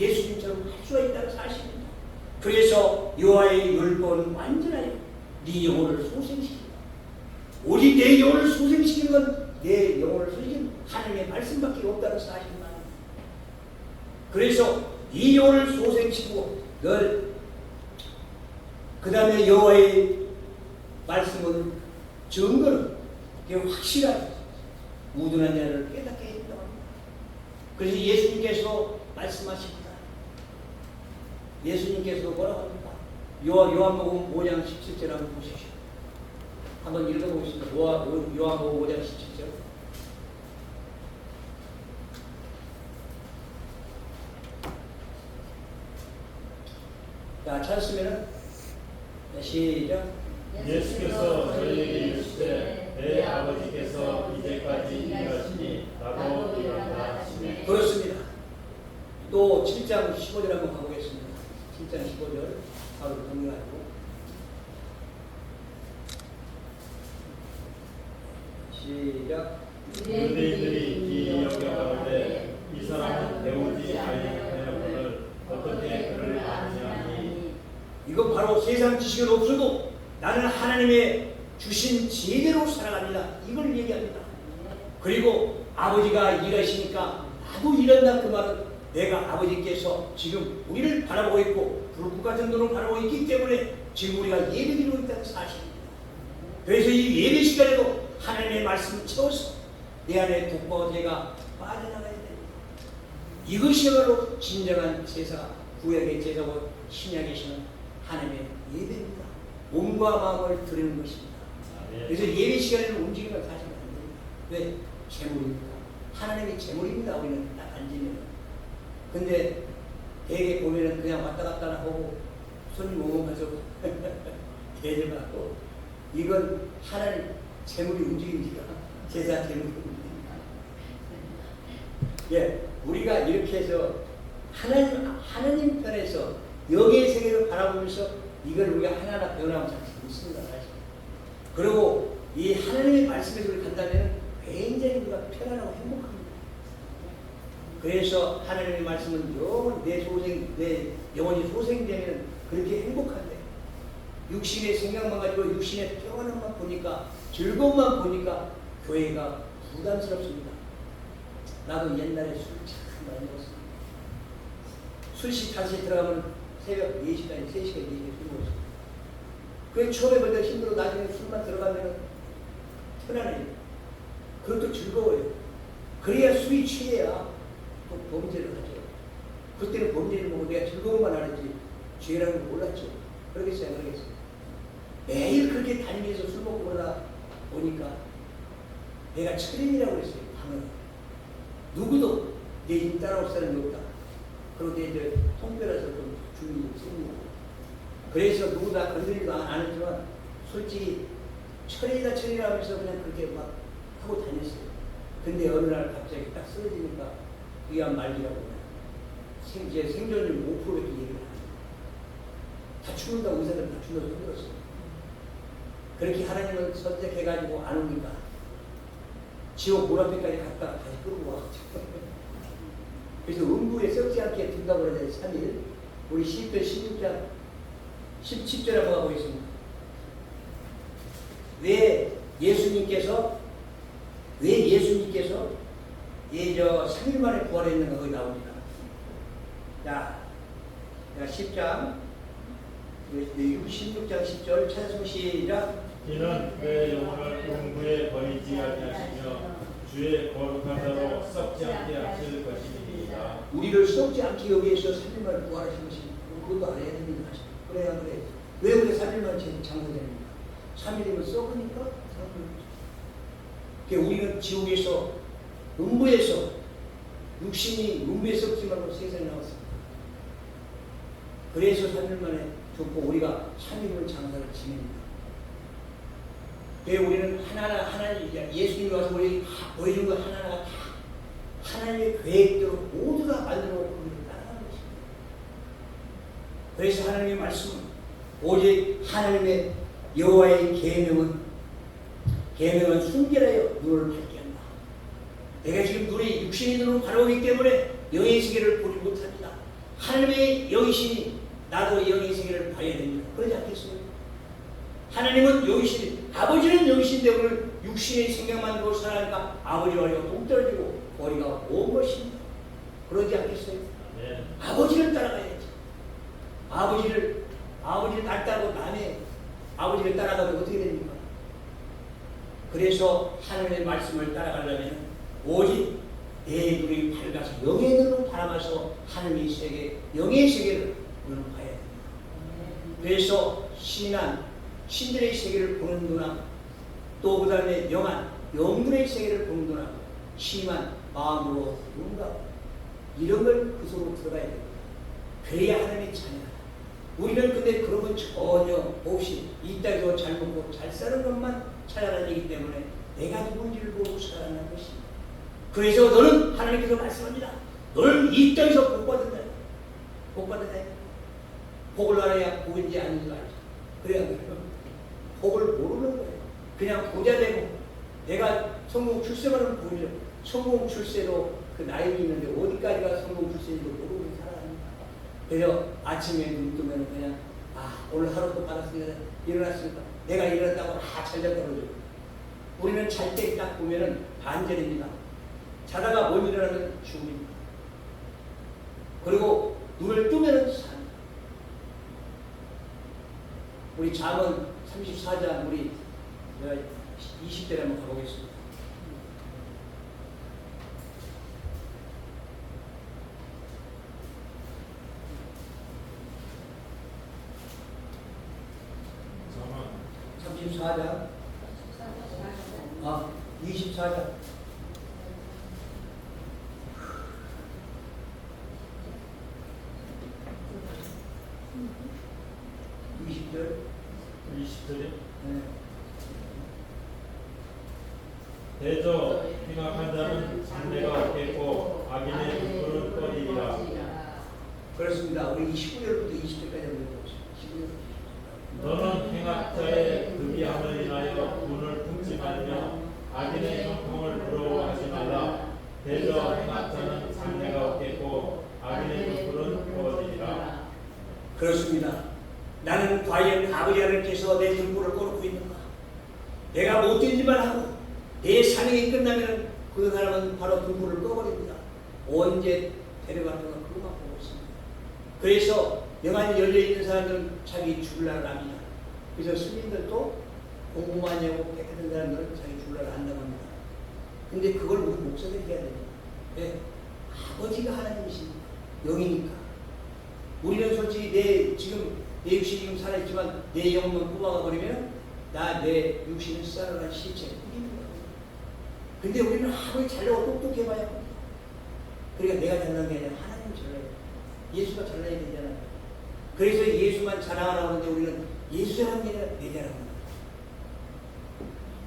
예수님처럼 할 수가 있다는 사실입니다. 그래서 여호와의 율법은 완전하여 네 영혼을 소생시킨다. 오직 내 영혼을 소생시키는 건 내 영혼을 소생시키는 하나님의 말씀밖에 없다는 사실입니다. 그래서 이 영혼을 소생시키고 널 그 다음에 여호와의 말씀은 증거는 확실하게 우둔한 자를 깨닫게 해준다고 합니다. 그래서 예수님께서 말씀하십니다. 예수님께서 뭐라고 합니까? 요한복음 5장 17절 한번 보십시오. 한번 읽어보겠습니다. 요한복음 5장 17절. 자, 찾았으면은 시작. 예수께서 저희에게 이르시되 내 아버지께서 이제까지 일하시니 나도 일한다 하시니. 그렇습니다. 또 7장 15절 한번 가보겠습니다. 7장 15절 바로 정리하고 시작. 유대인들이 이 여겨가는데 이 사람은 배우지 아니하였거늘 어떻게 그를 아느냐니. 이건 바로 세상 지식은 없어도 나는 하나님의 주신 지혜대로 살아갑니다. 이걸 얘기합니다. 그리고 아버지가 일하시니까 나도 일한다. 그 말은 내가 아버지께서 지금 우리를 바라보고 있고 불꽃 같은 눈으로 바라보고 있기 때문에 지금 우리가 예배드리고 있다는 사실입니다. 그래서 이 예배 시간에도 하나님의 말씀을 채워서 내 안에 독과 제가 빠져나가야 됩니다. 이것이야말로 진정한 제사, 구약의 제사고 신약의 신은 하나님의 예배입니다. 몸과 마음을 드리는 것입니다. 그래서 예배 시간에는 움직이면 사실 안 됩니다. 왜? 재물입니다. 하나님이 재물입니다. 우리는 딱 앉으면. 근데 대개 보면은 그냥 왔다 갔다 하고 손님 오면 가서 대접하고 이건 하나님 재물이 움직입니다. 제사 재물이 움직입니다. 예, 우리가 이렇게 해서 하나님 편에서 영의 세계를 바라보면서 이걸 우리가 하나하나 배워나가면 잘 있습니다. 사실. 그리고 이 하나님의 말씀에서 우리 간다면 굉장히 우리가 편안하고 행복합니다. 그래서 하나님의 말씀은 내 영혼이 소생되면 그렇게 행복한데 육신의 생각만 가지고 육신의 평안함만 보니까 즐거움만 보니까 교회가 부담스럽습니다. 나도 옛날에 술 참 많이 먹었습니다. 술식 다시 들어가면 새벽 4시까지 3시까지 4시까지 술 먹었습니다. 그게 처음에 볼 때 힘들어 나중에 술만 들어가면 편안해요. 그것도 즐거워요. 그래야 술이 취해야 또 범죄를 하죠. 그때는 범죄를 보고 내가 즐거움만 알았지 죄라는 걸 몰랐죠. 그러겠어요? 안 그러겠어요? 매일 그렇게 다니면서 술 먹고 그러다 보니까 내가 철인이라고 그랬어요. 방은 누구도 내 힘 따라올 사람이 없다. 그런데 이제 통뼈라서 좀 주의를 씁니다. 그래서 누구 다 건드리지도 않았지만 솔직히 철이다 하면서 그냥 그렇게 막 하고 다녔어요. 근데 어느 날 갑자기 딱 쓰러지니까 위암 말기라고 제 생존율 5%밖에 얘기를 안 해요. 다 죽는다고 의사들 다 죽어서 힘들었어요. 그렇게 하나님을 선택해가지고 안 옵니까? 지옥 문 앞에까지 갔다가 다시 끌고 와가지고 그래서 음부에 썩지 않게 둔다고 그러잖아요. 3일 우리 10편 16장 17절에 한번 가보겠습니다. 왜 예수님께서 3일 만에 부활했는가 거기 나옵니다. 자 10장 16장 10절 찬송 시작. 이는 내 영혼을 음부에 버리지 아니하시며 주의 거룩한 자로 썩지 않게 하실 것이니이다. 우리를 썩지 않게 여기에서 3일 만에 부활하신 것이 그것도 알아야 됩니다. 그래야 그래. 왜 우리 3일 만에 장사됩니까? 3일이면 썩으니까 우리는 지옥에서 음부에서 육신이 음부에 썩지 말고 세상에 나왔습니다. 그래서 3일 만에 죽고 우리가 3일을 장사를 지냅니다. 왜 우리는 하나님 예수님이 와서 우리 보여준 것 하나하나가 다 하나님의 계획대로 모두 다 만들어 놓고 우리를 따라가는 것입니다. 그래서 하나님의 말씀은 오직 하나님의 여호와의 계명은 순결하여 눈을 밝게 한다. 내가 지금 눈이 육신의 눈으로 바라보기 때문에 영의 세계를 보지 못합니다. 하나님의 영이시니 나도 영의 세계를 봐야 됩니다. 그러지 않겠어요? 하나님은 영이신, 아버지는 영이신데 오늘 육신의 생명만 두고 살아가니까 아버지와 우리가 동떨어지고 거리가 먼 것입니다. 그러지 않겠어요? 네. 아버지를 따라가야지. 아버지를 날 따르고 남의 아버지를 따라가면 어떻게 됩니까? 그래서 하나님의 말씀을 따라가려면 오직 내 눈이 밝아서 영의 눈으로 바라봐서 하나님의 세계, 영의 세계를 우리는 봐야 됩니다. 그래서 신들의 세계를 보는 눈하고 또 그 다음에 영들의 세계를 보는 눈하고 심한 마음으로 눈하고 이런 걸 그 속으로 들어가야 됩니다. 그래야 하나님의 자녀다. 우리는 근데 그런 건 전혀 없이 이 땅에서 잘 먹고 잘 사는 것만 찾아다니기 때문에 내가 누군지를 모르고 살아가는 것입니다. 그래서 너는 하나님께서 말씀합니다. 너는 이 땅에서 복 받는다. 복 받는다. 복을 알아야 복인지 아닌지 알죠. 그래야 복을 모르는 거예요. 그냥 부자 되고 내가 성공 출세하는 복이죠. 성공 출세도 그 나이가 있는데 어디까지가 성공 출세인지 모르고 살아갑니다. 그래서 아침에 눈 뜨면 그냥 오늘 하루도 받았으니까 일어났으니까 내가 일어났다고 잘 잤다 그러죠. 우리는 잘 때 딱 보면은 반전입니다. 자다가 못 일어나면 죽음입니다. 그리고 눈을 뜨면은 산. 우리 잠언 34장 우리 20대를 한번 가보겠습니다. 잠언 34장 24장 20절 20절에 네. 대저 휘망한 자는 장래가 없겠고 악인의 눈물은 꺼리리라. 그렇습니다. 우리 19절부터 20절까지 한번 보겠습니다. 너는 행악자의 급이함을 인하여 눈을 품지 말며 악인의 형통을 부러워하지 말라. 대저 행악자는 장래가 없겠고 악인의 눈물은 꺼리리라. 그렇습니다. 나는 과연 아버지 하나님께서 내 등불을 꺼놓고 있는가? 내가 못된 짓만 하고 내 사명이 끝나면 그 사람은 바로 등불을 꺼버립니다. 언제 데려가는가 그것만 보고 있습니다. 그래서 영안이 열려있는 사람들은 자기 죽을 날을 압니다. 그래서 스님들도 공부만 하고 깨끗한 사람들은 자기 죽을 날을 안다고 합니다. 근데 그걸 우리 목사들이 해야 됩니다. 네. 아버지가 하나님이십니다. 영이니까. 우리는 솔직히 지금 내 육신이 지금 살아있지만 내 영혼만 뽑아가 버리면 내 육신은 쌀어난 시체에 뿌립니다. 근데 우리는 아무리 잘나고 똑똑해봐야 합니다. 그러니까 내가 잘난 게 아니라 하나님 잘나야 돼. 예수가 잘나야 되잖아요. 그래서 예수만 자랑하라고 하는데 우리는 예수 자랑하는 게 아니라 내 자랑합니다.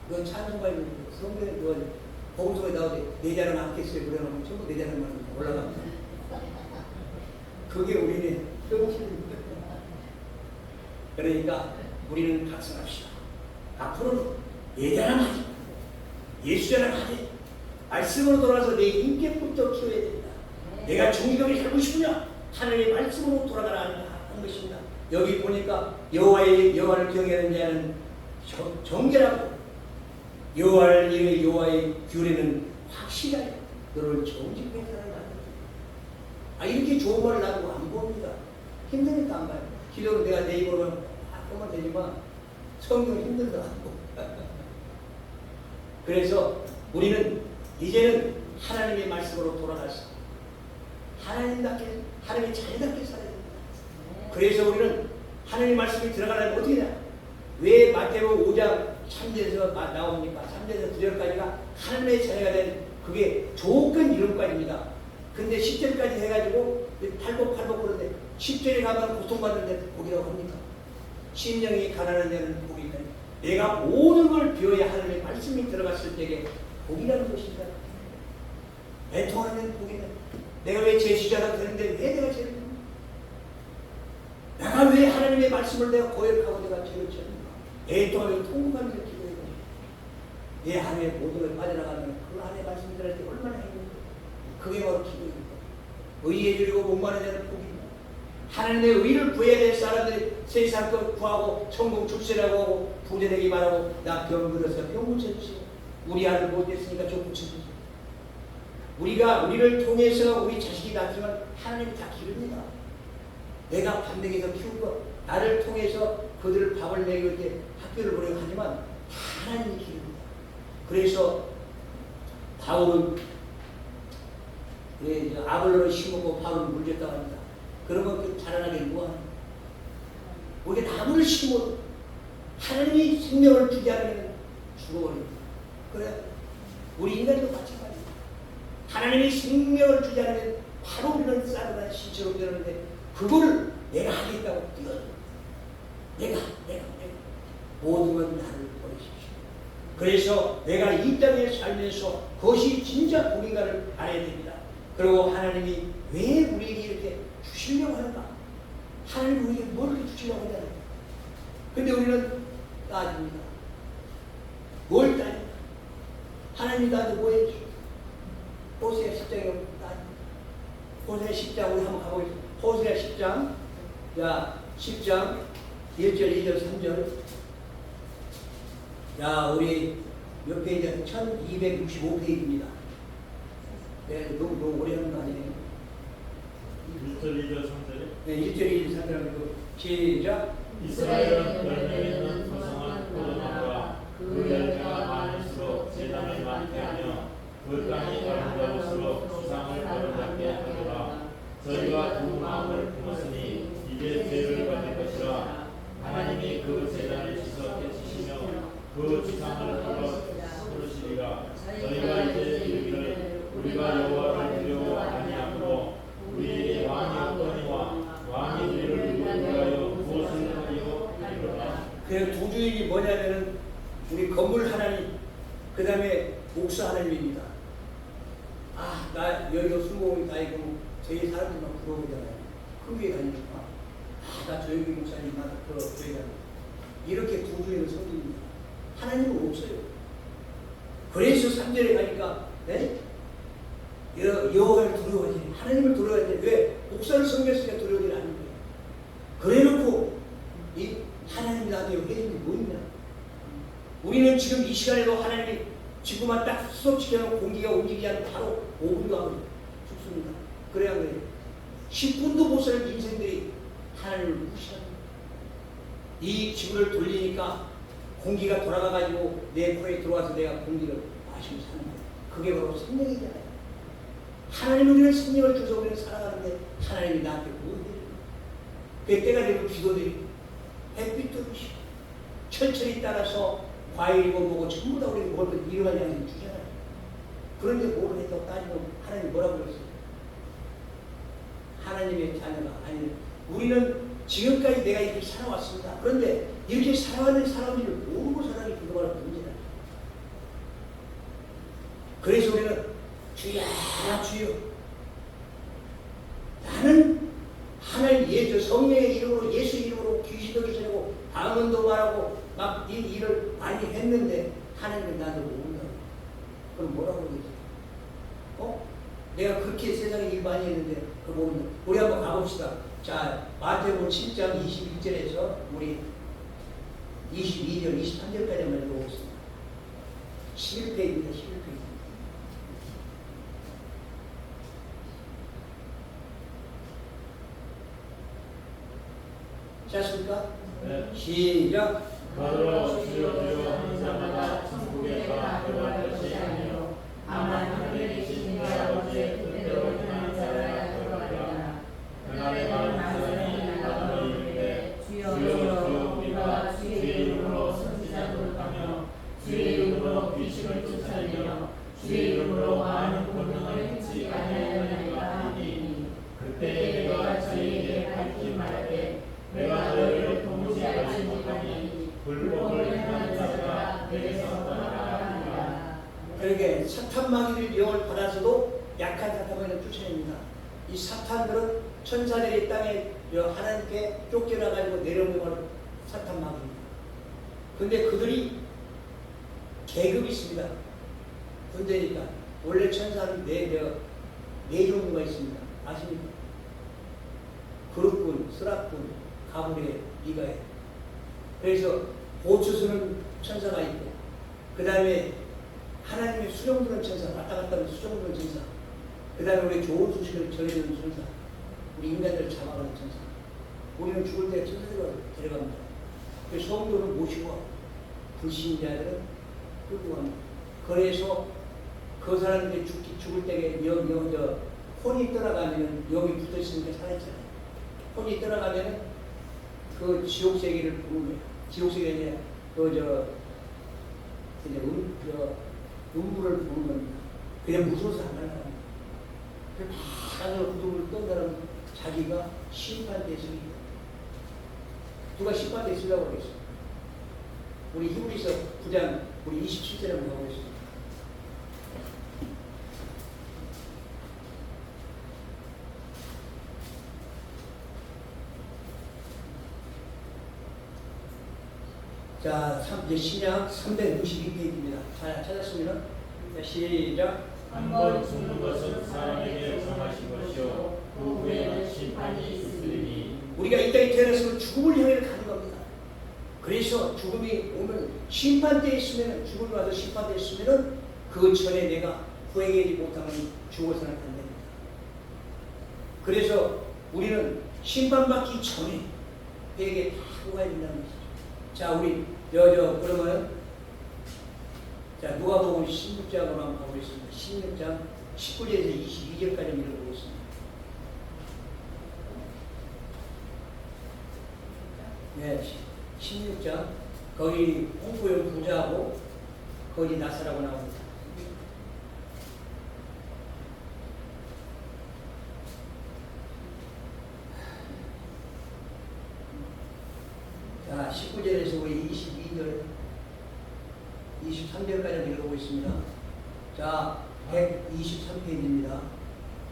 그건 찬송가에 성경에 그건 복음서에 나오지 내 자랑 않겠어요. 그러면 전부 내 자랑만 올라갑니다. 그게 우리는 정신입니다. 그러니까 우리는 각성합시다. 앞으로는 내 자랑하지, 예수 자랑하지, 말씀으로 돌아서 내 인격부터 키워야 됩니다. 내가 정직하게 살고 싶으냐? 하나님의 말씀으로 돌아가라 하는 것입니다. 여기 보니까 여호와를 경외하는 자는 정결하고 여호와의 규례는 확실하게 너를 정직하게 살아라. 이렇게 좋은 말을 나도 안 봅니다. 힘드니까 안 봐요. 기도로 내가 내 입으로만 하면 되지만 성경 힘들다. 그래서 우리는 이제는 하나님의 말씀으로 돌아가서 하나님의 자녀답게 살아야 됩니다. 그래서 우리는 하나님의 말씀이 들어가려면 어떻게 되냐? 왜 마태복음 5장 3절에서 나옵니까? 3절에서 9절까지가 하나님의 자녀가 된 그게 조건 이름까지입니다. 근데 10절까지 해가지고 팔복팔복 그러는데 10절에 가면 고통받는데 복이라고 합니까? 심령이 가난한 데는 복이 있다. 내가 모든 걸 비워야 하나님의 말씀이 들어갔을 때에 복이라는 것입니다. 애통하는 데는 복이다. 내가 왜 제시자가 되는데 왜 내가 죄를 짓는가? 내가 왜 하나님의 말씀을 내가 거역하고 내가 죄를 짓는가? 애통하며 통곡하면서 기도해야 돼. 내 안에 모든 걸 빠져나가면 그 안에 말씀이 들어갈 때 얼마나 행복해. 그게 바로 기도입니다. 의에 주리고 목마른 자는 복입니다. 하나님의 의를 구해야 될 사람들이 세상 것 구하고 성공 축제라고 하고 부자되기 바라고 나 병 들어서 병 고쳐주세요. 우리 아들 못됐으니까 좀 고쳐주세요. 우리를 통해서 우리 자식이 낳지만 하나님이 다 기릅니다. 내가 밤새서 키우고 나를 통해서 그들을 밥을 먹일 때 학교를 보내고 하지만 하나님이 기릅니다. 그래서 바울은 아볼로를 심고 바울은 물렸다고 합니다. 그러면 그 자라나게 뭐하는 우리가 나무를 심어도 하나님이 생명을 주지 않으면 죽어버립니다. 그래 우리 인간도 마찬가지입니다. 하나님이 생명을 주지 않으면 바로 우리는 쌀어다 시체로 되는데 그거를 내가 하겠다고 뛰어요. 내가 모든 건 나를 버리십시오. 그래서 내가 이 땅에 살면서 그것이 진짜 우리가를 알아야 됩니다. 그리고 하나님이 왜 우리에게 이렇게 주시려고 하는가? 하나님 우리에게 뭘 이렇게 주시려고 하냐? 근데 우리는 따집니다. 뭘 따집니까? 하나님이 나한테 뭐 해주죠? 호세아 10장에 따집니다. 호세아 10장 우리 한번 가보겠습니다. 호세아 10장, 자 10장 1절, 2절, 3절. 자 우리 몇 페이지야? 1265페이지입니다. 네, 너무 오래 하는 거 아니에요? 1절, 2절, 3절에 네, 1절, 2절, 3절 하고 시작. 이스라엘은 열매 있는 고성한 포도나무라 그 열매가 많을수록 재단을 많게 하며 그 땅이 아름다울수록 수상을 거룩하게 하더라. 저희가 두 마음을 품었으니 이제 죄를 받을 것이라. 하나님이 그 재단을 지석해 주시며 그 지상을 부르시리라. 저희가 이제 이르기를 우리가 여호와를 두려워 아니하므로 우리에게 왕이 없거니와 왕이 우리를 위하여 무엇을 하리요 하리로라. 그 두 주인이 뭐냐면은 우리 건물 하나님, 그 다음에 목사 하나님입니다. 아, 나 여기서 술 먹으면 나이고 저희 사람들만 부러우잖아요. 큰 교회 다니니까. 아, 나 저희 교회 목사님 나 교회 다니고. 이렇게 두 주인을 섬깁니다. 하나님은 없어요. 그래서 3절에 가니까 네? 여호와를 두려워하지. 하나님을 두려워하지. 왜? 목사를 섬겼으니까 두려워하지 않는 거예요. 그래놓고 이 하나님이 나한테 해준 게 뭐 있냐? 우리는 지금 이 시간에도 하나님이 지구만 딱 수속시켜놓은 공기가 움직이지 않고 바로 5분도 하고 죽습니다. 그래야 그래요. 10분도 못 사는 인생들이 하나님을 무시하는 거예요. 이 지구를 돌리니까 공기가 돌아가가지고 내 코에 들어와서 내가 공기를 마시고 사는 거예요. 그게 바로 생명이잖아요. 하나님은 우리는 생명을 주셔서 우리는 살아가는데 하나님이 나한테 뭐 해요? 그 때가 되면 비도 내리고 햇빛도 비시고 철철이 따라서 과일이고 뭐고 전부 다 우리가 먹을 것 이름한 양을 주잖아요. 그런데 뭘 했다고 따지면 하나님이 뭐라고 그랬어요? 하나님의 자녀가 아니에요. 우리는 지금까지 내가 이렇게 살아왔습니다. 그런데 이렇게 살아왔는 사람들을 모르고 살아가기 그거는 문제다. 그래서 우리는 주야 주여 나는 하나님 예수 성령의 이름으로 예수 이름으로 귀신도 기사하고 방언도 말하고 막 이 일을 많이 했는데 하나님은 나를 모른다고. 그럼 뭐라고 그러겠어요? 내가 그렇게 세상에 일 많이 했는데 그거 모른다. 우리 한번 가봅시다. 자 마태복음 7장 21절에서 우리 22절 23절까지 한번 읽어보겠습니다. 11페이지입니다. 11페이지. 잤습니까? 네. 시작. 너로 주여 주여 하는 자마다 천국에 들어갈 것이 아니요 다만 하늘에 계신 내 아버지의 뜻대로 행하는 자라 들어가리라. 그날에 많은 사람이 나더러 이르되 주여 주여 우리가 주의 이름으로 선지자 노릇하며 주의 이름으로 귀신을 쫓아내며 주의 이름으로 많은 권능을 행치 아니하였나이까 하니 그때 내가 저희에게 밝히 말하되 내가 너희를 도무지 알지 못하니 불법을 행하는 자가 내게서 떠나가라 하니라. 그러게 사탄 마귀들 영을 받아서도 약한 사탄 마귀를 쫓아냅니다. 이 사탄들은 천사들이 땅에 하나님께 쫓겨나가지고 내려오는 건 사탄 마귀입니다. 근데 그들이 계급이 있습니다. 군대니까 원래 천사는 네 종류가 있습니다. 아십니까? 그릇군, 쓰라군, 가물에, 이가에. 그래서 보추수는 천사가 있고, 그 다음에 하나님의 수종 드는 천사, 왔다 갔다 하는 수종 드는 천사, 그 다음에 우리 좋은 소식을 전해주는 천사, 우리 인간들을 잡아가는 천사. 우리는 죽을 때 천사들을 데려갑니다. 그 성도는 모시고 불신자들은 끌고 갑니다. 그래서 그 사람들이 죽을 때에 혼이 떠나가면은 여기 붙어 있으니까 살아있잖아요. 혼이 떠나가면은 그 지옥 세계를 보는 거예요. 지옥 세계에 눈물을 보는 겁니다. 그냥 무서워서 안 가는 땅으로 구름을 떤 사람은 자기가 심판대상이다. 누가 심판대상이라고 그랬어? 우리 히브리서 9장 우리 27절에 한번 가보겠습니다. 자, 신약 362페이지입니다. 자, 찾았으면 시작. 한 번 죽는 것은 사람에게 정하신 것이요 그 후에는 심판이 있으리니. 우리가 이 땅에 태어나서 죽음을 향해 가는 겁니다. 그래서 죽음이 오면 심판대에 있으면, 죽음이 와서 심판대에 있으면 그 전에 내가 구해내지 못하면 죽어서는 안 됩니다. 그래서 우리는 심판받기 전에 그에게 다 구해야 된다는 것이죠. 자, 우리 그러면 자, 누가복음 16장으로 한번 가보겠습니다. 16장 19절에서 22절까지 읽어보겠습니다. 네, 16장 거기 홍보용 부자하고 거기 나사라고 나옵니다. 자, 19절에서 우리 22절 23절까지 읽어보고 있습니다. 자, 123페이지입니다.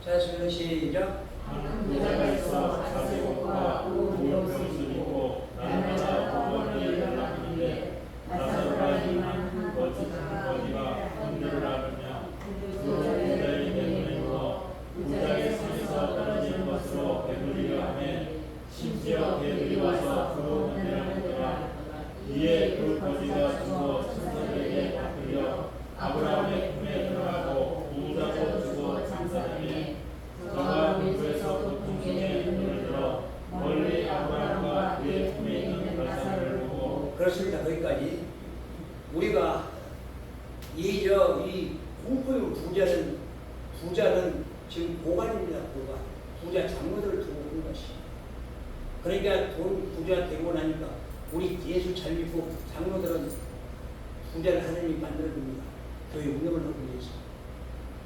자, 시작. 한 부자가 있어 자제복과 무용병을 입고 날마다 부모를 연락하는데 나사로가 이만 거지가 헌들을 하느냐 그 부자의 때문에 누워 부자의 손에서 떨어지는 것으로 배불리려 하매 심지어 개들이 와서 그로 헌들하느니라. 이에 그 거지가 죽어 천사들에게 받들려 아브라함의 품에 들어가고 부자도 죽어 천사들에게 저가 공주에서 고통 중에 눈을 들어 멀리 아브라함과 그의 품에 있는 나사로를 보고. 그렇습니다. 거기까지. 우리가 이 홍포용 부자는 지금 보관입니다. 보관. 부자 장모들을 두고 오는 것이. 그러니까 부자 되고 나니까 우리 예수 잘 믿고 장로들은 부자를 하나님이 만들어줍니다. 교회 운영을 하고 위해서.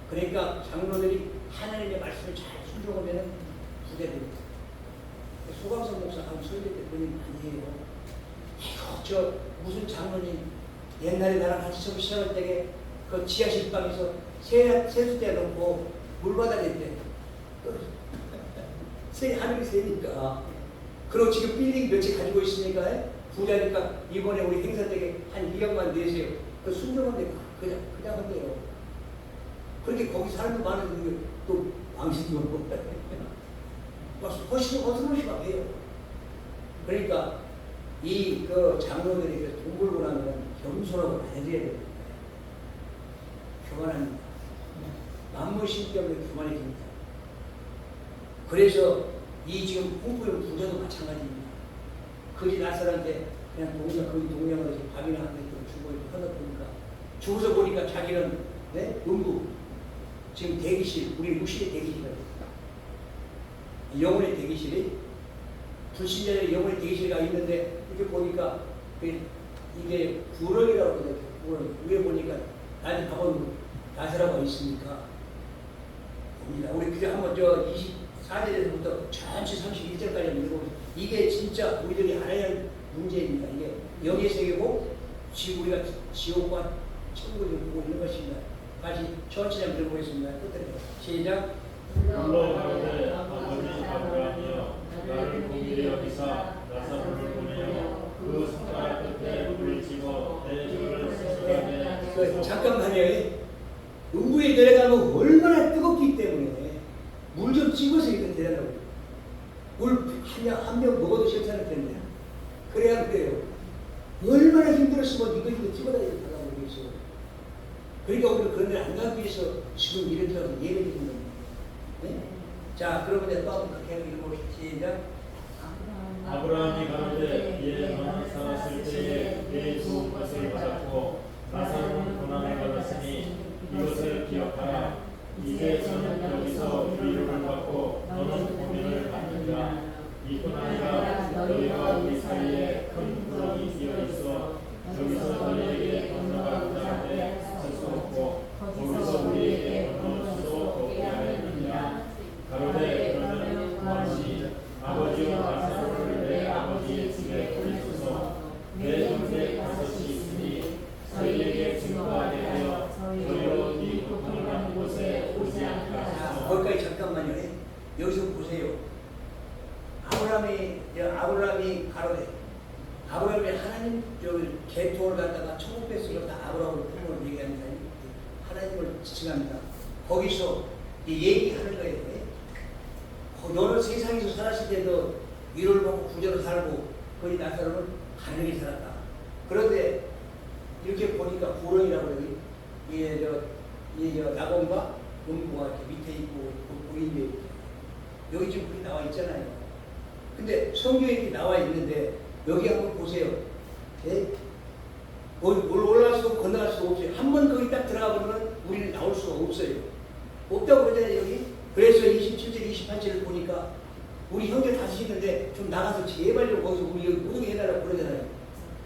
그러니까 장로들이 하나님의 말씀을 잘 순종하면 부자 됩니다. 소강선 목사하고 설교 때 본인 많이 해요. 저 무슨 장로님 옛날에 나랑 같이 처음 시작할 때에 그 지하실 방에서 세수대 놓고 물 받아냈대. 하늘이 세니까. 그리고 지금 빌딩 몇 채 가지고 있으니까 부자니까 이번에 우리 행사 때에 한 2억만 내세요. 그 순종한데 그냥 한대요. 그렇게 거기 사람도 많은데 또 왕신도 없고 훨씬 어스러시하게요. 그러니까 그 장로들이 돈 벌고 나면 겸손하고 해줘야 돼요. 교만합니다. 만무신 때문에 교만해집니다. 그래서 지금 홍보용 부자도 마찬가지입니다. 거지 나사로한테 그냥 거기 동양으로 밥이나 한 대 주고 하다 보니까 죽어서 보니까 자기는 음부 지금 대기실, 우리 무시의 대기실이라고 영혼의 대기실이 불신자의 영혼의 대기실가 있는데 이렇게 보니까 이게 구렁이라고 그래요. 구렁이. 위에 보니까 나한테 가본 나사로가 있으니까 봅니다. 우리 그게 한번 24절에서부터 전체 31절까지 읽어보면 이게 진짜 우리들이 알아야 할 문제입니다. 이게 영의 세계고 우리가 지옥과 천국을 보고 있는 것입니다. 다시 천천히 한번 읽어보겠습니다. 끝까지 시작. 물러가로되 아버지 아브라함이여 나를 공의히 여기사 나사로를 보내어 그 손가락 끝에 물을 집어 내 혀를 씻으라네. 잠깐만요. 음부에 내려가면 얼마나 뜨겁기 때문에 물 좀 찍어서 이렇게 내려가고 물한명 먹어도 괜찮을 텐데. 그래야 안 그래요. 얼마나 힘들었으면 이거 찍어다니고 받아보고 있어. 그러니까 우리가 그런 데를 안 가기 위해서 지금 이렇게 하고 예배를 드리는 겁니다. 네? 자, 그러면 이제 또 한번 그렇게 하고 읽어봅시다. 시작. 아브라함이 가로되 이에 너는 살았을 때에 내 좋은 것을 받았고 나사로는 고난을 받았으니 이것을 기억하라. 이제 저는 여기서 위로를 받고 너는 고민을 받느니라. 이뿐 아니라 너희와 우리 사이에 큰 구렁이 끼어 있어 저기서 너희에게 건너가고자 하되 갈 수 없고 거기서 우리에게 건너올 수도 없게 하였느니라. 가로되 그러면 구하시 아버지와 나사로를 내 아버지의 집에 보내소서. 내 형제 5이 있으니 저희에게 증거하게 하여 저희로 이 고통을 받는 곳에 오지 않게 하소서. 거기까지 잠깐만요. 여기서 보세요. 아브라함이 가로되 아브라함이 하나님 계통을 갖다가 천국백성을 다 아브라함을 품으로 얘기하는 사람이 하나님을 지칭합니다. 거기서 얘기하는 거예요. 너는 세상에서 살았을 때도 위로를 받고 구절을 살고 거기 나사로는 가난하게 살았다. 그런데 이렇게 보니까 구렁이라고 그러니 이게 나곰과 음부가 이렇게 밑에 있고 보이는데 여기 지금 그렇게 나와 있잖아요. 근데 성경에 이렇게 나와 있는데 여기 한번 보세요. 예? 올라갈 수도 없고 건너갈 수도 없어요. 한 번 거기 딱 들어가 보면 우리는 나올 수가 없어요. 없다고 그러잖아요, 여기. 그래서 27절, 28절을 보니까 우리 형제 5이 있는데 좀 나가서 제발 좀 거기서 우리 여기 무등에 해달라고 그러잖아요.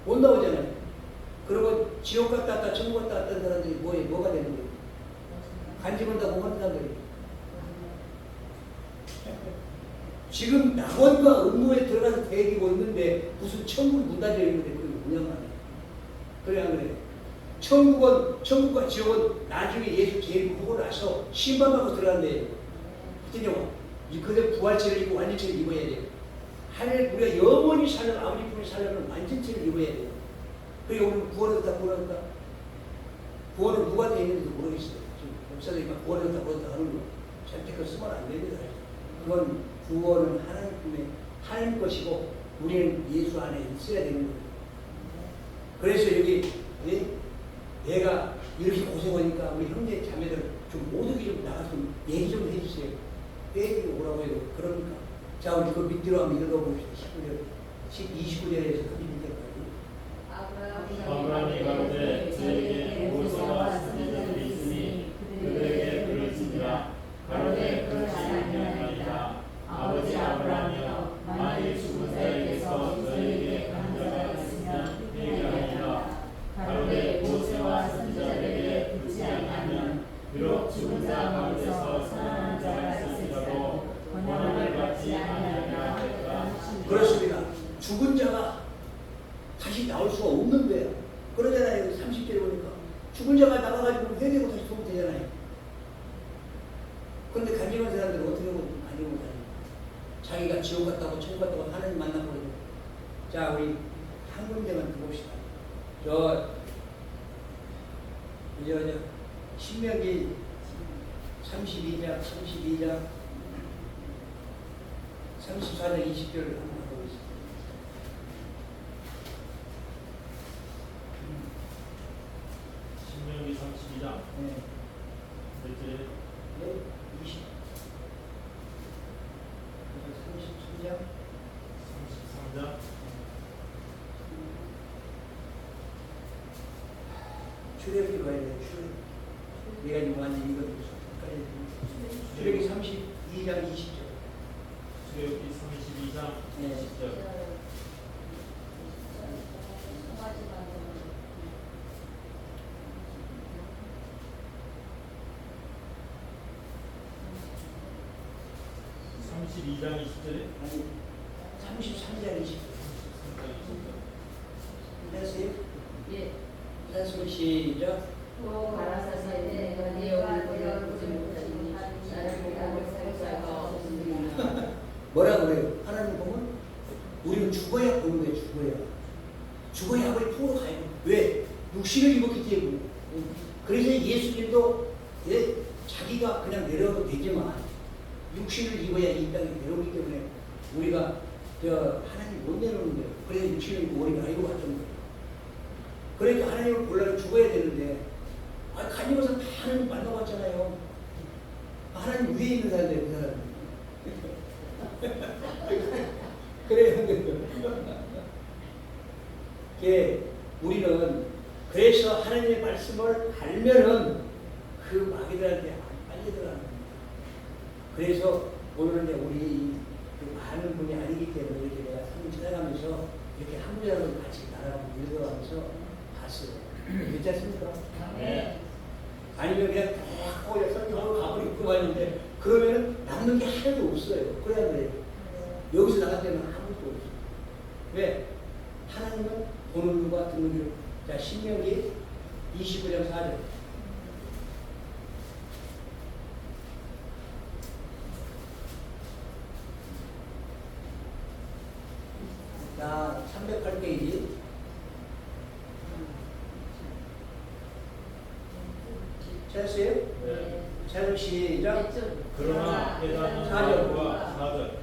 못 나오잖아요. 그러고 지옥 갔다 왔다 천국 갔다 왔다는 사람들이 뭐가 되는 거예요? 간직한다고 하는 사람들이. 지금 낙원과 음모에 들어가서 대기고 있는데 무슨 천국이 문 닫혀 있는데 그게 뭐냐 말이에요. 그래 안 그래요? 천국과 지옥은 나중에 예수 재림하고 나서 심판받고 들어간대요. 그때 그때 부활체를 입고 완전체를 입어야 돼요. 우리가 영원히 살려면 아버지 품에 살려면 완전체를 입어야 돼요. 그리고 오늘 구원을 다 모르니까 구원은 누가 되어 있는지도 모르겠어요. 지금 목사들이 막 구원을 다 모른다 하는 거 절대 쓰면 안 됩니다. 그건 구원은 하나님 품에 하나님 것이고 우리는 예수 안에 있어야 되는 거예요. 그래서 여기 내가 이렇게 고생하니까 우리 형제 자매들 좀 모두기 좀 나가서 좀 얘기 좀 해주세요. 왜 오라고 해요? 그러니까 자 우리 그 밑으로 한번 읽어봅시다. 29절에서 30절까지. 아브라함이 가로되 저에게 모세와 선지자들이 있으니 그들에게 들을지니라. 가로되 그렇지 아니하리라. 아버지 아브라함이여 만일 죽은 자에게서 너에게 간 자가 있으면 회개하리라. 가로되 모세와 선지자들에게 듣지 아니하면 비록 죽은 자 가운데서 살아난 자가 있을지라도 권한을 받지 아니하리라 하였다. 그렇습니다. 죽은 자가 다시 나올 수가 없는 거예요. 그러잖아요. 30절에 보니까 죽은 자가 나가가지고 회개하고 다시 들어오면 되잖아요. 그런데 간증한 사람들은 어떻게 보면 간증을 못하죠. 자기가 지옥 갔다고 천국 갔다고 하나님 만나고 그러죠. 자 우리 한 군데만 봅시다. 이제 신명기 32장 34장 20절을 한번 보겠습니다. 신명기 32장 네. 몇 절에? 네, 20. 33장. 33장 출애굽기 봐야 돼요. 출애굽기. 내가 지금 완전 읽어드렸어. 출애굽기 32장 20절. 출애굽기 32장 네. 20절. (32장 20절에) 아니, 33장 20절. 33장 20절. 됐어요? 예. 됐으면 시작. 또 가라사대 너희와 너희와 보지 못하니 나를 보고 살 자가 없으리라. 뭐라 그래요? 하나님 보면 우리는 죽어야 보는 거예요. 죽어야 아버지 품으로 가요. 왜? 육신을 입었기 때문에. 그래서 예수님도 자기가 그냥 내려가도 되지만 육신을 입어야 이 땅에 내려오기 때문에 우리가 하나님 못 내놓는 거예요. 그래서 육신을 우리가 알고 왔던 거예요. 그러니까 하나님을 보려면 죽어야 되는데 가니면서 다 하나님 만나봤잖아요. 하나님 위에 있는 사람들 그 사람. 그래요. 예, 우리는 그래서 하나님의 말씀을 알면은 그 마귀들한테 빨리 들어가는 겁니다. 그래서 오늘은 우리 많은 분이 아니기 때문에 이렇게 내가 성경 찾아가면서 이렇게 한 문장을 같이 나라고 읽어가면서 봤어요. 그렇지 않습니까? 네. 아니면 그냥 딱 그냥 성경으로 가버리고 그만인데 그러면은 남는 게 하나도 없어요. 그래야 그래요. 여기서 나갈 때는 아무것도 없어요. 왜? 하나님은 보는 눈과 듣는 귀로. 자, 신명기 29장 4절. 자, 308페이지. 찾았어요? 네. 자, 시작. 그러나 깨닫는 사절. 마음과 사절.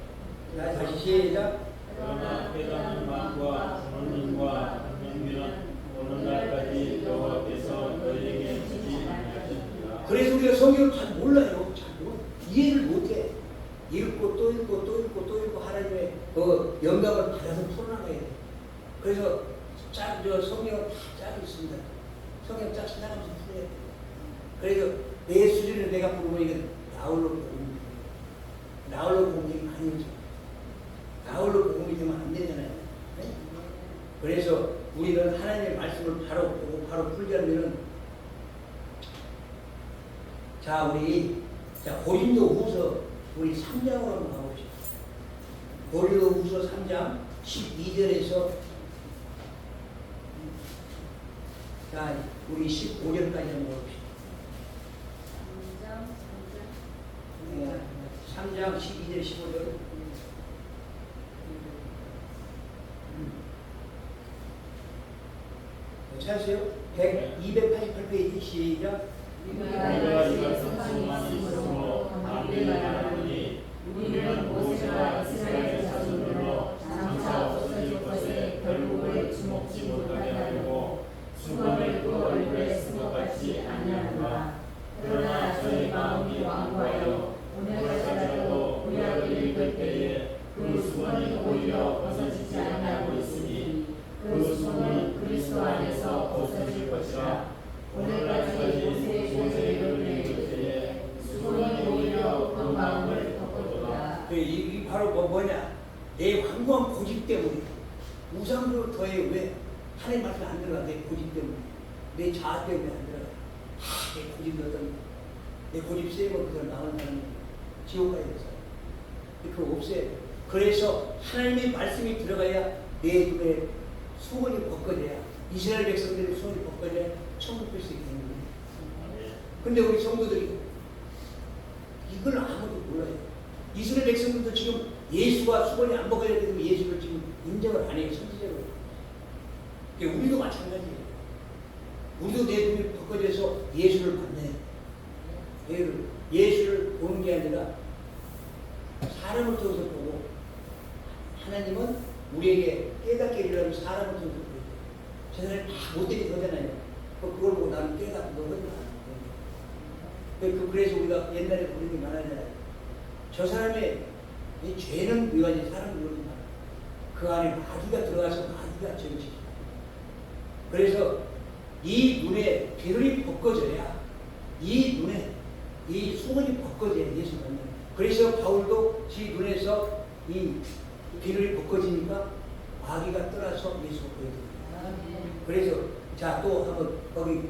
자, 다시 시작. 그러나 깨닫는 마음과 보는 눈과 듣는 귀는 오늘날까지 여호와께서 너희에게 주지 아니하셨느니라. 그래서 우리가 성경을 잘 몰라요. 잘 이해를 못해. 읽고 또 읽고 또 읽고 또 읽고 하나님의 그 영감을 받아서 풀어나가야 돼. 그래서 성경을 다 짜고 있습니다. 성경 짜 지나가면서 풀어야 돼. 그래서 내 수준을 내가 부르면 이건 나홀로 공부. 나홀로 공부가 아니죠. 나홀로 공부이 되면 안 되잖아요. 네? 그래서 우리는 하나님의 말씀을 바로 보고 바로 풀자면은 자, 우리 고린도후서 우리 3장으로 한번 가봅시다. 고린도후서 3장 12절에서 자, 우리 15절까지 한번 가봅시다. 3장 12절 15절. 찾으세요? 288페이지 시작. 우리가 이것을 성만 있으므로 남들이 말하노니 우리는 모세와 이스라엘 자손들로 장차 없어질 것에 결국을 주목지 못하게 하려고 수건을 그 얼굴에 쓴 것 같지 아니하노라. 그러나 저희 마음이 완고하여 오늘까지라도 구약을 읽을 때에 그 수건이 오히려 벗어지지 아니하고 있으니 그 수건은 그리스도 안에서 벗어질 것이라. 오늘까지 모세를 읽을 때에 수건이 오히려 그 마음을 덮었도다. 이 바로 뭐냐? 내 완고한 고집 때문에 우상으로 더해. 왜? 하나님 말씀 안 들어가. 내 고집 때문에, 내 자아 때문에 안 들어가. 내 고집이 어떤, 내 고집 세고 그걸 나오는 사람은 지옥 가야 돼서 그거 없애야 돼. 그래서 하나님의 말씀이 들어가야 내 눈에 수건이 벗겨져야, 이스라엘 백성들의 수건이 벗겨져야 천국 갈 수 있는 거예요. 근데 우리 성도들이 이걸 아무도 몰라요. 이스라엘 백성들도 지금 예수가 수건이 안 벗겨야 되면 예수를 지금 인정을 안 해요. 선지자로. 우리도 마찬가지예요. 우리도 내 눈이 벗겨져서 예수를 만나요. 예수를 보는 게 아니라 사람을 통해서 보고, 하나님은 우리에게 깨닫게 해주려면 사람을 통해서 보여요. 저 사람이 다 못되게 그러잖아요. 그걸 보고 나는 깨닫고 너는 안. 그래서 우리가 옛날에 그런 게 많았잖아요. 저 사람의 이 죄는 묘하지 사람은 묘하지 마. 그 안에 마귀가 들어가서 마귀가 죄를 지켜. 그래서 이 눈에 비늘이 벗겨져야, 이 눈에 이 수건이 벗겨져야 예수 만나요. 그래서 바울도 지 눈에서 이 비늘이 벗겨지니까 마귀가 떠나서 예수가 보여줍니다. 그래서 자, 또 한번 거기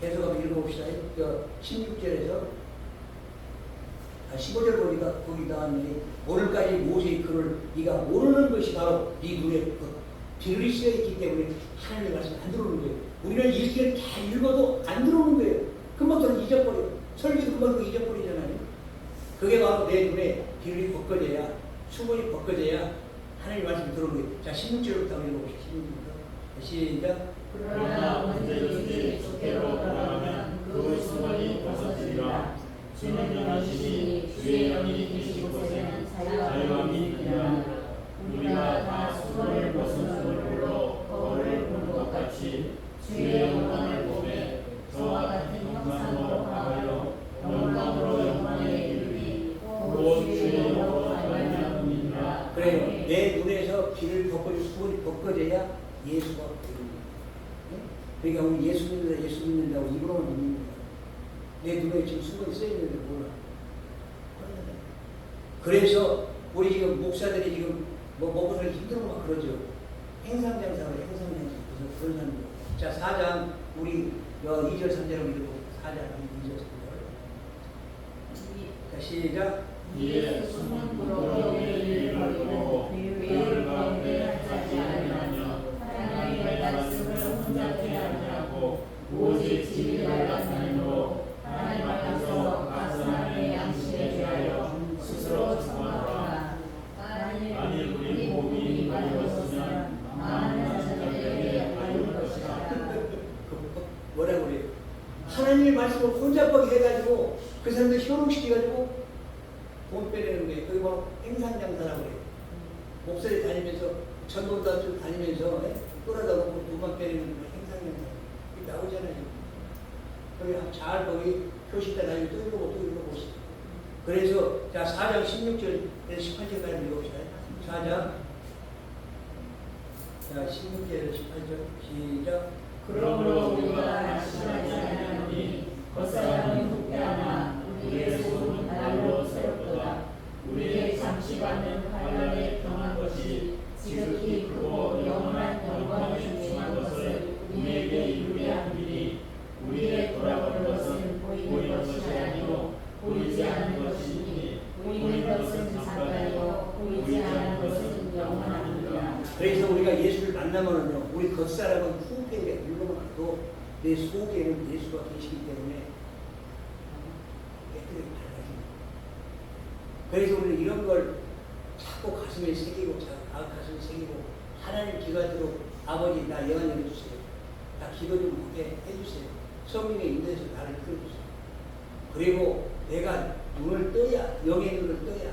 계속 한번 읽어봅시다. 16절에서 15절 보니까 거기 나왔는데, 오늘까지 모세의 글을 네가 모르는 것이 바로 네 눈에 비늘이 쓰여 있기 때문에 하나님의 말씀 안 들어오는 거예요. 우리는 읽기를 다 읽어도 안 들어오는 거예요. 금방부터 잊어버려요. 설교도 금방 잊어버리잖아요. 그게 바로 내 눈에 비늘이 벗겨져야, 수건이 벗겨져야 하나님의 말씀이 들어오는 거예요. 자, 16절부터 한번 읽어봅시다. 16절부터 시작. 그러나 언제든지 주께로 돌아가면 그 수건이 벗어지리라. 주는 영이시니 주의 영이 계신 곳에는 자유함이 비를 벗겨져 수건이 벗겨져야 예수가 보입니다. 그러니까 우리 예수 믿는다고 입으로만 믿는 거야. 내 눈에 지금 수건이 써 있는데 몰라. 그래서 우리 지금 목사들이 지금 뭐 먹고 살기 힘들고 막 그러죠. 행상장사로 행상장사 그런 사람들. 자 4장 우리 2절 3절을 읽고 4장 2절 3절. 자 시작. 이에 숨은 불로 회의를 벌이고 회의 가운데 하지 아니하며 하나님의 말씀을 혼잡게 아니하고 오직 진리를 나타내므로 하나님 앞에서 가증하게 양식에 대하여 스스로 증언하라. 만일 우리 몸이 가리웠으면 많은 자들에게 가리울 것이다. 뭐라고 그래요? 하나님의 말씀을 혼잡하게 해가지고 그 사람들 현혹시켜가지고 돈 빼내는 거예요. 그게 바로 행상장사라고 그래요. 목소리 다니면서 전도다 좀 다니면서 끌어다 놓고 돈만 빼내는 거 행상장사. 이게 나오잖아요. 거기 잘 거기 표시가 나중에 또 읽어보시죠. 그래서 자 4장 16절에서 18절까지 읽어봅시다. 4장 자 16절에서 18절 시작. 그러므로 우리가 안심하지 아니하노니 겉사람은 후패하나 우리의 속은 날로 새롭도다. 우리의 잠시간은 환란에 경한 것이 지극히 크고 영원한 영광에 중심한 것을 우리에게 이루게 함이니 우리의 돌아가는 것은 보이는 것이 아니요 보이지 않는 것이니 보이는 것은 잠깐이요 보이지 않는 것은 영원하니라. 그래서 우리가 예수를 만나면은요, 우리 겉사람은 후패에 물러가도 내 속에는 예수가 계시기 때문에 깨끗하게 밝아집니다. 그래서 우리는 이런 걸 자꾸 가슴에 새기고, 가슴에 새기고, 하나님 기도하도록 아버지 나 영안 열어주세요. 나 기도 좀 하게 해주세요. 성령의 인도에서 나를 끌어주세요. 그리고 내가 눈을 떠야, 영의 눈을 떠야,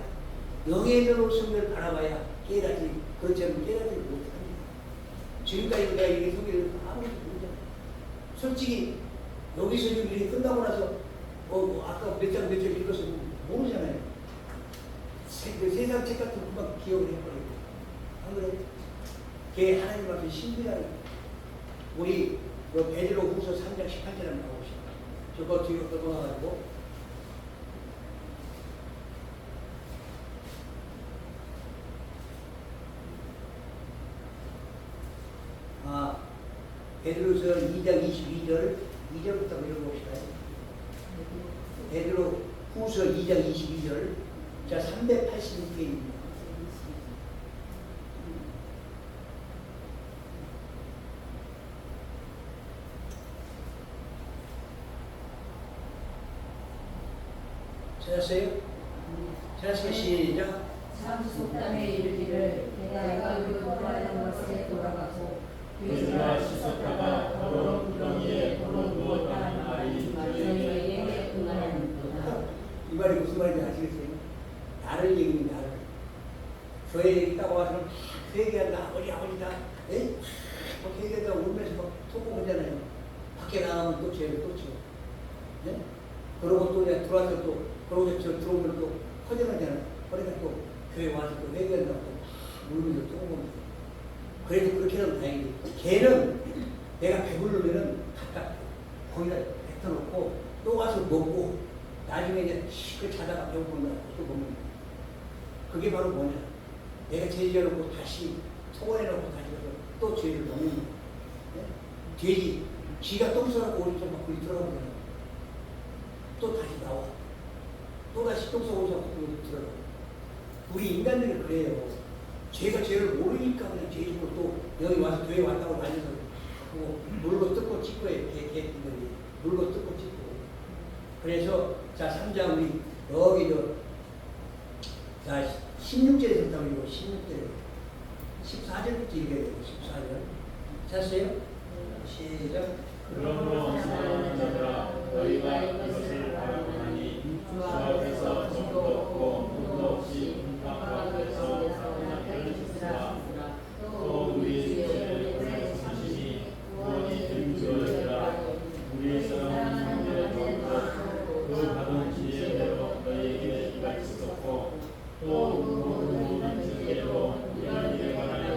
영의 눈으로 성령을 바라봐야 깨닫지, 그렇지 않으면 깨닫지 못합니다. 지금까지 내가 이게 성경을 아무것도 모르잖아요. 솔직히 여기서 지금 일이 끝나고 나서 아까 몇 장 읽어서 모르잖아요. 세상 책 같은 거 금방 기억을 해버리고. 안 그래요? 그게 하나님 앞에 신비하게. 우리 베드로 후서 3장 18절 한번 가봅시다. 저거 뒤로 넘어가가지고. 베드로서 2장 22절 2절부터 읽어봅시다. 베드로 후서 2장 22절 자 386페이지입니다. 찾았어요? 찾았어요? 시작. 참 속담에 이르기를 내가 요구하는 것에 돌아가고 그가 씻었다가 더러운 구덩이에 도로 누웠다 하는 말이 저희에게 응하는도다. 이 말이 무슨 말인지 아시겠어요? 나를 얘기는 나를. 교회에 있다고 와서 그 얘기한다. 아버지다. 에? 그 얘기한다 울면서 막 토고 그러잖아요. 밖에 나가면 또 죄를 또 치고. 네? 그러고 또 내가 들어와서 또 그러고 저 들어오면 또 허전하잖아요. 그러니까 또 교회 와서 또 회개한다고 또 울면서 토고 옵니다. 그래도 그렇게 하면 다행이지. 걔는 내가 배부르면은 갖다 거기다 뱉어놓고 또 와서 먹고 나중에 이제 시끄 자다가 배고픈다 또 먹는 거야. 그게 바로 뭐냐? 내가 죄 지어놓고 다시 소원해놓고 다시 가서 또 죄를 먹는 거야. 네? 돼지, 쥐가 똥 싸놓고 우리 좀 막 거기 들어가면 되나? 또 다시 나와. 또 다시 똥 싸고 거기 들어가. 우리 인간들은 그래요. 죄가 죄를 모르니까 그냥 죄지고 또 여기 와서 교회 왔다고 다녀서 그거 물고 뜯고 찍고 해. 개들이 물고 뜯고 찍고. 그래서 자 3장 우리 여기 자 16절에서 따로 읽어. 16절 14절부터 읽어야 돼요. 14절 찾았어요? 시작. 그러므로 사랑하는 자들아 너희가 이것을 바라보나니 주 앞에서 정도 없고 눈도 없이 깜빡에서 사랑하기를 주시라. 또 우리 주의 오래 참으시니 구원이 된 주여라. 우리의 사랑하는 형제를 더욱더 그 받은 지혜대로 너희에게 이같이 썼고 또 모든 증거로 이런 일에 관하여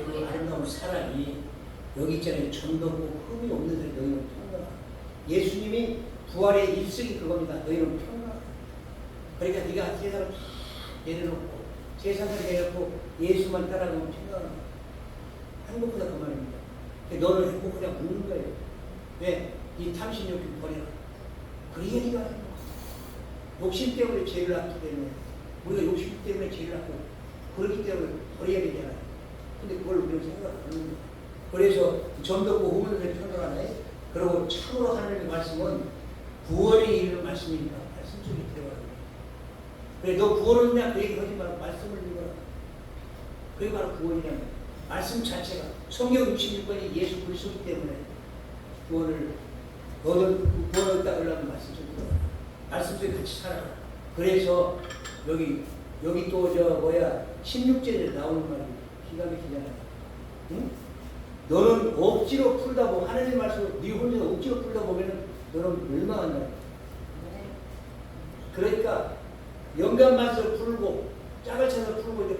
그 아름다운 사랑이 여기 있잖아요. 점도고 흠이 없는 사람 너희는 평안하라. 예수님이 부활의 일석이 그겁니다. 너희는 평안하라. 그러니까 네가 세상을 다 내려놓고 세상을 내려놓고 예수만 따라가면 평안하라. 행복하다 그 말입니다. 너는 행복하냐 묻는 거예요. 왜? 이 탐심욕을 버려라. 그래야 네가 행복하다. 욕심 때문에 죄를 낳기 때문에 우리가 욕심 때문에 죄를 낳고 그렇기 때문에 버려야 되잖아요. 근데 그걸 우리는 생각 안 하는 거예요. 그래서 점도 없고 후문을 편들어가네. 그리고 참으로 하나님의 말씀은 구원에 이르는 말씀이니까 말씀 속에 들어가는 거예요. 그래 너 구원을 그냥 그 얘기 하지 말고 말씀을 읽어라. 그게 바로 구원이라는 거예요. 말씀 자체가 성경 66권이 예수 그리스도이기 때문에 구원을 얻으려면 말씀 속에 들어가. 말씀 속에 같이 살아라. 그래서 여기 또 16절에 나오는 말이 기가 막히잖아요. 응? 너는 억지로 풀다 보면 하나님 말씀을 네 혼자서 억지로 풀다 보면은 너는 멸망한다. 그러니까 영감 맛을 풀고 짝을 찾아서 풀고 이제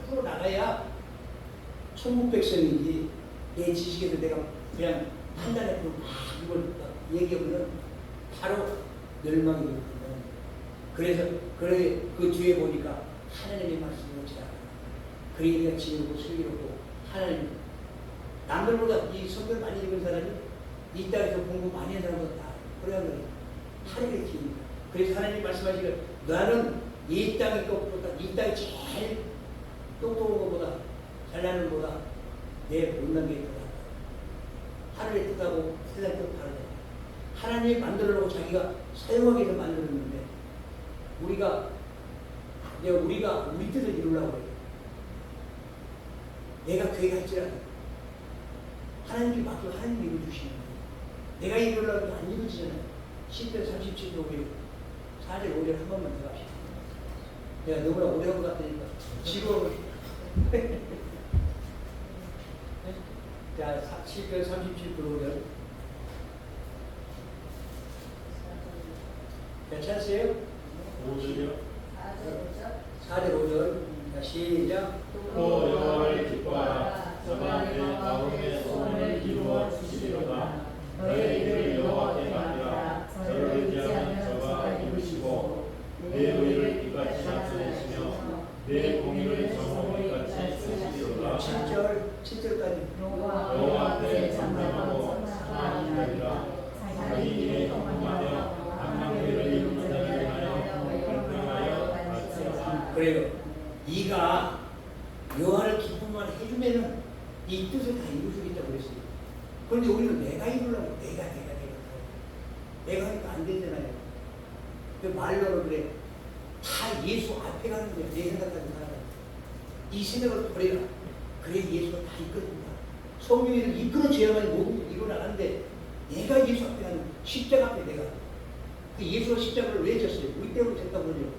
풀어 나가야 천국 백성이지. 내 지식에서 내가 그냥 판단해서 이걸 얘기하면 바로 멸망이 되거든요. 그래서 그 뒤에 보니까 하나님의 말씀을 잘 그러니까 지혜롭고 슬기롭고 하나님 남들보다 이 성경 많이 읽은 사람이 이 땅에서 공부 많이 한 사람보다 다 그래야 돼요. 하늘의 길입니다. 그래서 하나님 말씀하시기를 나는 이 땅의 것보다 이 땅이 제일 똑똑한 것보다 잘나는 것보다 내 못난 게 있다. 하늘의 뜻하고 세상의 뜻 다르다. 하나님이 만들어놓고 자기가 사용하기 위해서 만들었는데 우리가 우리 뜻을 이루려고 해요. 내가 계획할지라도 하나님께 맡기고 하나님이 이루어주시는 거예요. 내가 이루려고 안 이루어지잖아요. 10편 37편 4절 5절 한 번만 더 합시다. 내가 너무나 오래 한 것 같으니까 지루하고 자 10편 37편 5절 괜찮으세요? 5절이요? 4절 5절 자 시작. 또 여호와를 기뻐하라. 저가 내 마음의 소원을 이루어 주시리로다. 너의 일을 여호와께 맡기라. 저를 의지하면 저가 이루시고 내 의를 이같이 약속하시며 내 공의를 정오히 같이 쓰시리로다. 7절까지 여호와께 잠잠하고 사랑하리라. 자기 일에 경공하며 악망대를 이루는 자를 위하여 불평하여 바치라. 그래요. 이가 여호와를 기쁨만 해주면은 이 뜻을 다 이룰 수 있다고 그랬어요. 그런데 우리는 내가 이루려고 내가 하니까 안 되잖아요. 그 말로는 그래. 다 예수 앞에 가는 거야. 내 생각까지 살아가. 이 생각을 버려라. 그래 예수가 다 이끌어준다. 성령을 이끌어줘야만 모든 게 일어나는데 내가 예수 앞에 가는 십자가 앞에 내가 그 예수가 십자가를 왜 졌어요? 우리 때문에 졌다고 그러죠.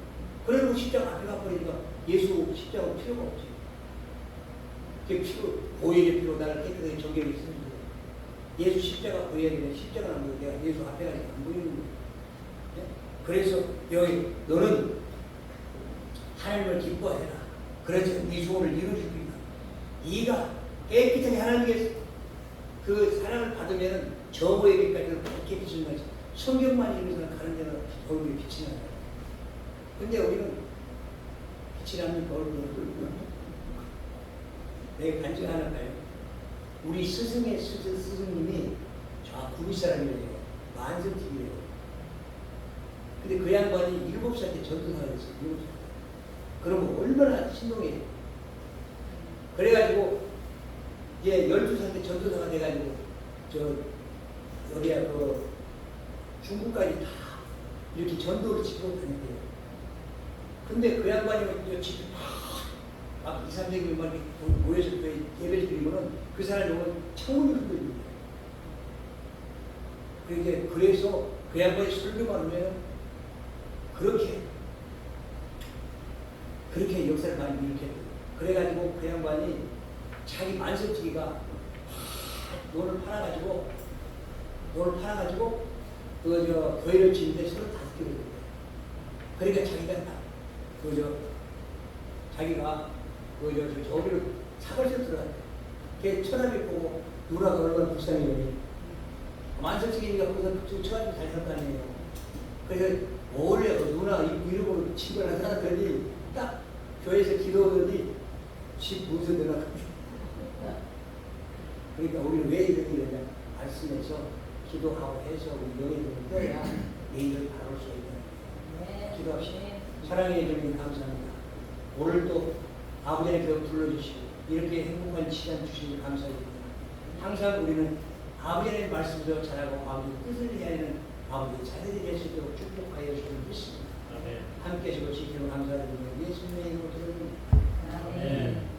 그래도 십자가 앞에 가버리니까 예수 십자가 필요가 없지. 보혈의 피로 나를 깨끗하게 정결히 했습니다. 예수 십자가 보여야 되는데 십자가는 안 보여. 내가 예수 앞에 가니까 안 보이는 거예요. 네? 그래서 여기 너는 하나님을 기뻐해라. 그래서 네 소원을 이루어줄 거다. 이가 깨끗하게 하나님의 그 사랑을 받으면 저 보이기까지 밝게 비치는 거지. 성경만 읽으면 가는 데는 얼굴이 빛이 나요. 근데 우리는 빛이 나는 얼굴을 내가 간증 하나인가요? 우리 스승님이 저 구미 사람이래요. 만성TV래요. 근데 그 양반이 7살 때 전도사가 됐어요. 7살. 그러면 얼마나 신동해요. 그래가지고 이제 12살 때 전도사가 돼가지고 여기야 그 중국까지 다 이렇게 전도를 지고 다녔대요. 근데 그 양반이 집에 막 2, 300명만 모여서 예배를 드리면은 그 사람이 오면 창문을 흔들리는 거예요. 그래서 그 양반이 설교만 하면 그렇게 역사를 많이 일으켰대요. 그래가지고 그 양반이 자기 만석지기가 돈을 팔아가지고 교회를 짓는데 35개를 줬대요. 그러니까 자기가 저기를 사벌서 들어갔대요. 걔 처남이 보고 누나가 얼마나 불쌍해요. 만성적이니까 거기서 처남이 잘 살다니에요. 그래서 원래 누나 이름으로 친구를 하더니 딱 교회에서 기도하더니 집 무슨 누나 그러니까 우리는 왜 이렇게 되냐 말씀에서 기도하고 해서 우리 영예를 떠야 내일을 바라볼 수 있는 기도합시다. 사랑해 주님 감사합니다. 오늘 또 아버지께서 불러주시고 이렇게 행복한 시간 주시니 감사드립니다. 항상 우리는 아버지의 말씀대로 잘하고 아버지 뜻을 이해하는 아버지 자녀들이 될 수 있도록 축복하여 주시는 믿습니다. 함께 해주시고 지키는 감사드립니다. 예수님의 이름으로 드립니다. 아멘.